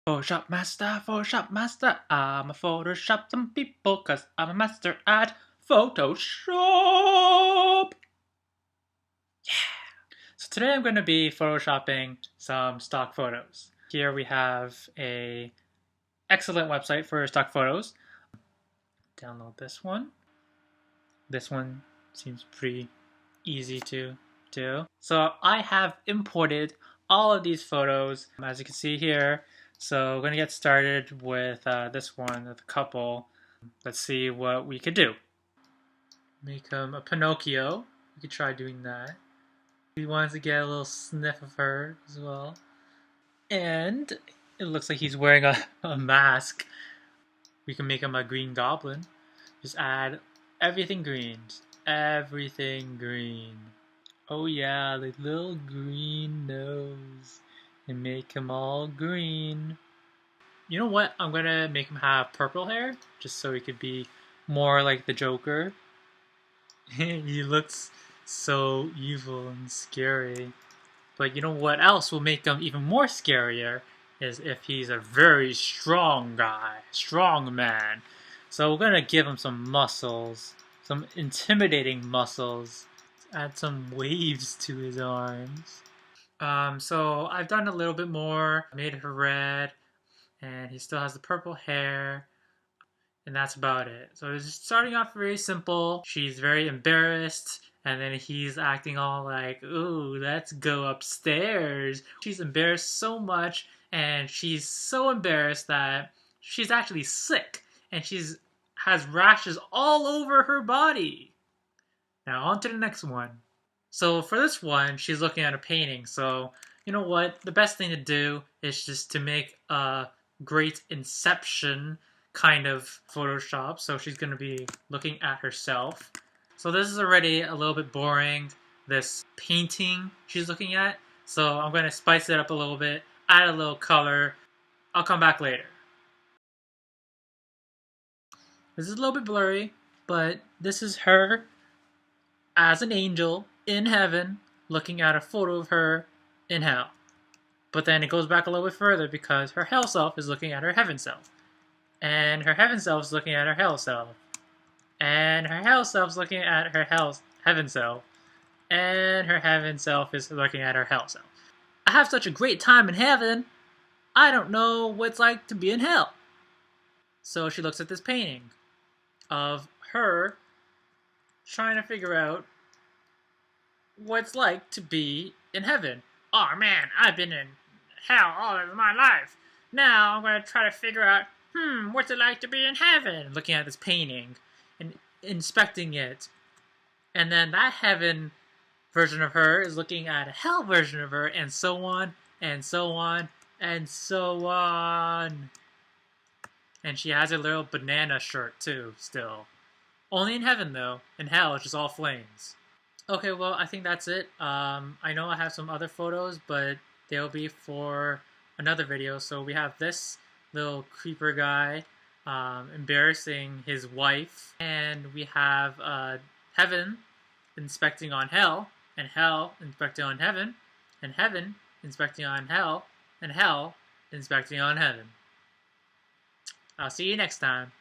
Photoshop master, I'm a Photoshop some people cause I'm a master at Photoshop. Yeah! So today I'm going to be Photoshopping some stock photos. Here we have a excellent website for stock photos. Download this one. This one seems pretty easy to do. So I have imported all of these photos, as you can see here. So we're going to get started with this one, with a couple. Let's see what we could do. Make him a Pinocchio. We could try doing that. He wants to get a little sniff of her as well. And it looks like he's wearing a mask. We can make him a green goblin. Just add everything green. Just everything green. Oh yeah, the little green nose. And make him all green. You know what? I'm gonna make him have purple hair, just so he could be more like the Joker. He looks so evil and scary. But you know what else will make him even more scarier is if he's a very strong guy, strong man. So we're gonna give him some muscles, some intimidating muscles. Add some waves to his arms. So I've done a little bit more, made her red, and he still has the purple hair, and that's about it. So it's just starting off very simple. She's very embarrassed, and then he's acting all like, ooh, let's go upstairs. She's embarrassed so much, and she's so embarrassed that she's actually sick, and has rashes all over her body. Now on to the next one. So for this one, she's looking at a painting. So you know what? The best thing to do is just to make a great Inception kind of Photoshop. So she's going to be looking at herself. So this is already a little bit boring, this painting she's looking at. So I'm going to spice it up a little bit, add a little color. I'll come back later. This is a little bit blurry, but this is her as an angel in heaven looking at a photo of her in hell. But then it goes back a little bit further because her hell self is looking at her heaven self. And her heaven self is looking at her hell self. And her hell self is looking at her heaven self. And her heaven self is looking at her hell self. I have such a great time in heaven, I don't know what it's like to be in hell. So she looks at this painting of her trying to figure out what it's like to be in heaven. Oh man, I've been in hell all of my life. Now I'm going to try to figure out, what's it like to be in heaven? Looking at this painting and inspecting it. And then that heaven version of her is looking at a hell version of her, and so on, and so on, and so on. And she has a little banana shirt too, still. Only in heaven though. In hell, it's just all flames. Okay, well, I think that's it. I know I have some other photos, but they'll be for another video. So we have this little creeper guy embarrassing his wife. And we have heaven inspecting on hell, and hell inspecting on heaven, and heaven inspecting on hell, and hell inspecting on heaven. I'll see you next time.